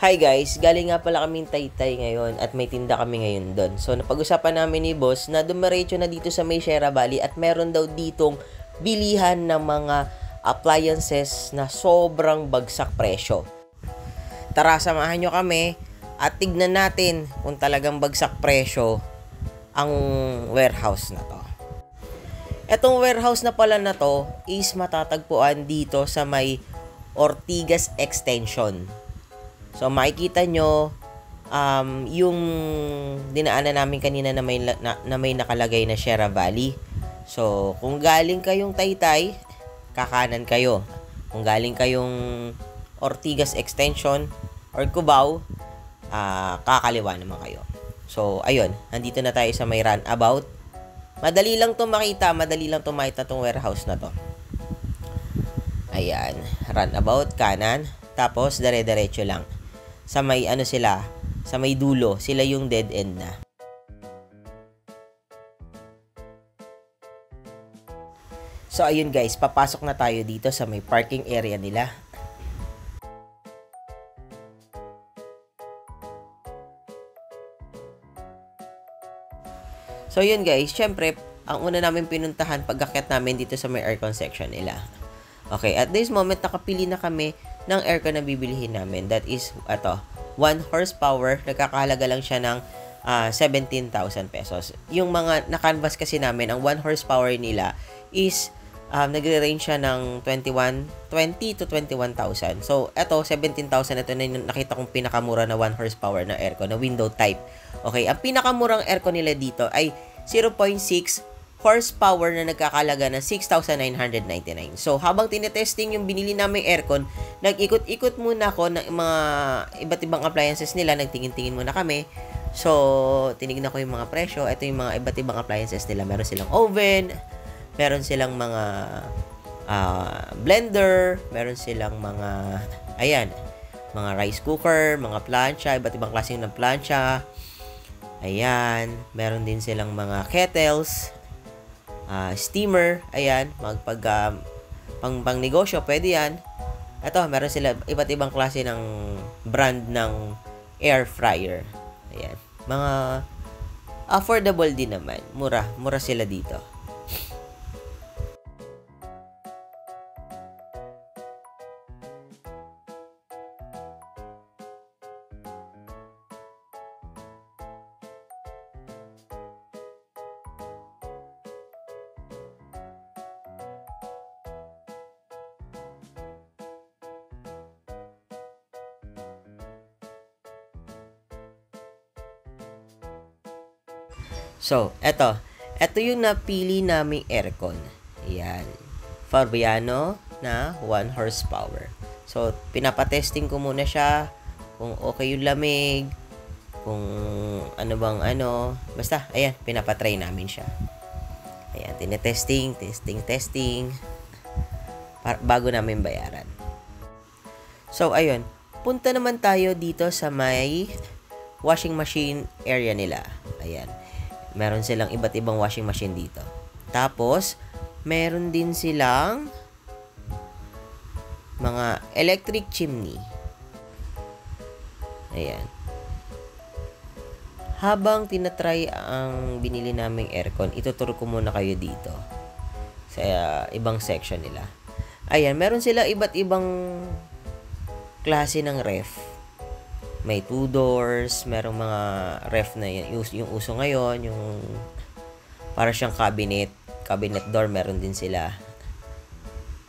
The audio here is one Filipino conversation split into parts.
Hi guys, galing nga pala kaming Taytay ngayon at may tinda kami ngayon doon. So napag-usapan namin ni boss na dumiretso na dito sa may Sierra Valley at meron daw ditong bilihan ng mga appliances na sobrang bagsak presyo. Tara, samahan nyo kami at tignan natin kung talagang bagsak presyo ang warehouse na to. Etong warehouse na pala na to is matatagpuan dito sa may Ortigas Extension. So makikita nyo yung dinaanan namin kanina na may nakalagay na Sierra Valley. So kung galing kayong Taytay, kakanan kayo. Kung galing kayong Ortigas Extension or Cubao, kakaliwa naman kayo. So ayun, nandito na tayo sa may runabout. Madali lang to makita tong warehouse na to. Ayan, runabout kanan, tapos dire-diretso lang. Sa may sa may dulo, sila yung dead end na. So ayun guys, papasok na tayo dito sa may parking area nila. So yun guys, syempre, ang una namin pinuntahan pag-akyat namin dito sa may aircon section nila. Okay, at this moment, nakapili na kami ng aircon na bibilihin namin. That is, 1 horsepower. Nagkakahalaga lang siya ng 17,000 pesos. Yung mga na-canvas kasi namin, ang 1 horsepower nila is nagre-range siya ng 20 to 21,000. So, eto, 17,000. Ito na yung nakita kong pinakamura na 1 horsepower na aircon, na window type. Okay, ang pinakamurang aircon nila dito ay 0.6 horsepower na nagkakalaga ng 6,999. So, habang tinetesting yung binili naming aircon, nag-ikot-ikot muna ako ng mga iba't ibang appliances nila. Nagtingin-tingin muna kami. So, tinignan ko yung mga presyo. Ito yung mga iba't ibang appliances nila. Meron silang oven, meron silang mga blender, meron silang mga, mga rice cooker, mga plancha, iba't ibang klaseng ng plancha. Ayan, meron din silang mga kettles, steamer, ayan, pang negosyo, pwede yan. Ito, meron sila iba't ibang klase ng brand ng air fryer. Ayan, mga affordable din naman. Mura sila dito. So, eto yung napili naming aircon. Ayan. Fabiano na 1 horsepower. So, pinapatesting ko muna siya kung okay yung lamig, kung basta, ayan, pinapatry namin siya. Ayan, tinetesting, testing, bago namin bayaran. So, ayun, punta naman tayo dito sa may washing machine area nila. Ayan. Meron silang iba't ibang washing machine dito. Tapos, meron din silang mga electric chimney. Ayan. Habang tinatry ang binili naming aircon, ituturo ko muna kayo dito sa ibang section nila. Ayan, meron sila iba't ibang klase ng ref. May 2 doors, merong mga ref na yan, yung uso ngayon, yung para siyang cabinet door, meron din sila.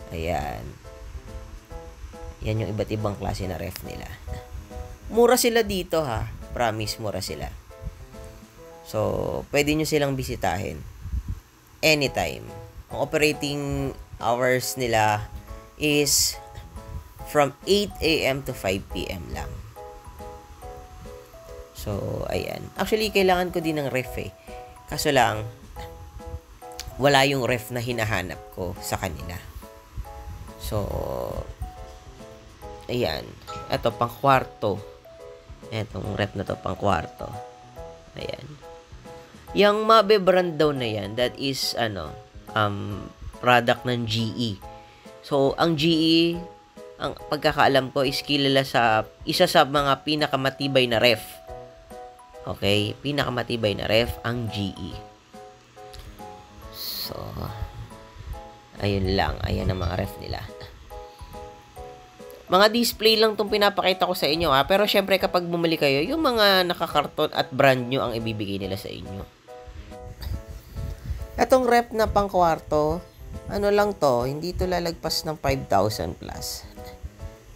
Ayan. Yan yung iba't ibang klase na ref nila. Mura sila dito ha, promise, mura sila. So, pwede nyo silang bisitahin anytime. Ang operating hours nila is from 8 a.m. to 5 p.m. lang. So, ayan. Actually, kailangan ko din ng ref eh. Kaso lang, wala yung ref na hinahanap ko sa kanila. So, ayan. Ito, pang kwarto. Etong ref na to, pang kwarto. Ayan. Yung Mabe brand daw na yan, that is, product ng GE. So, ang GE, ang pagkakaalam ko is kilala sa isa sa mga pinakamatibay na ref. Okay? Pinakamatibay na ref ang GE. So, ayun lang. Ayan ang mga ref nila. Mga display lang itong pinapakita ko sa inyo ha. Pero syempre kapag bumili kayo, yung mga nakakarton at brand nyo ang ibibigay nila sa inyo. Etong ref na pangkwarto, ano lang to, hindi to lalagpas ng 5,000 plus.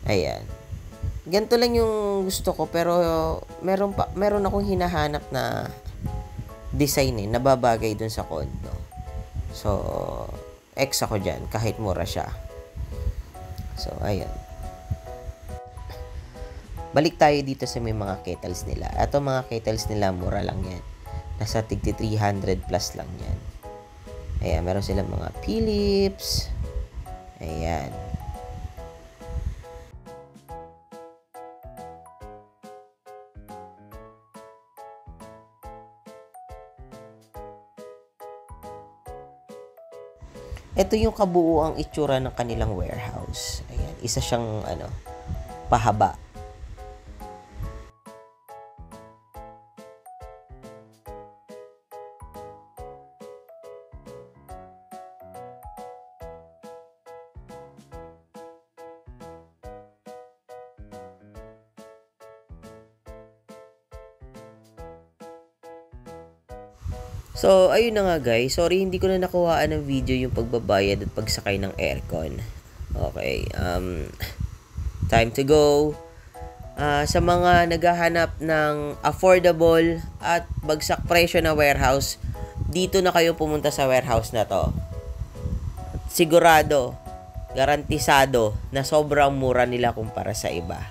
Ayan. Ganito lang yung gusto ko, pero meron akong hinahanap na design na babagay dun sa condo. So, X ako dyan, kahit mura siya. So, ayan. Balik tayo dito sa may mga kettles nila. Ito mga kettles nila, mura lang yan. Nasa tigti 300 plus lang yan. Ayan, meron silang mga Philips. Ayan. Ito yung kabuuang itsura ng kanilang warehouse. Ayan, isa siyang pahaba. So, ayun na nga guys. Sorry, hindi ko na nakuhaan ng video yung pagbabayad at pagsakay ng aircon. Okay. Time to go. Sa mga naghahanap ng affordable at bagsak presyo na warehouse, dito na kayo pumunta sa warehouse na to. Sigurado, garantisado na sobrang mura nila kumpara sa iba.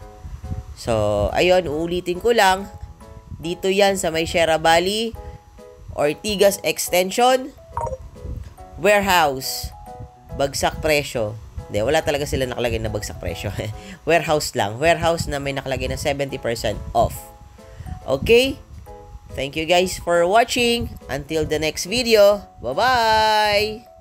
So, ayun, uulitin ko lang. Dito yan sa may Sierra Valley, Ortigas Extension, warehouse, bagsak presyo. Hindi, wala talaga sila nakalagay na bagsak presyo. Warehouse lang. Warehouse na may nakalagay na 70% off. Okay? Thank you guys for watching. Until the next video. Bye-bye!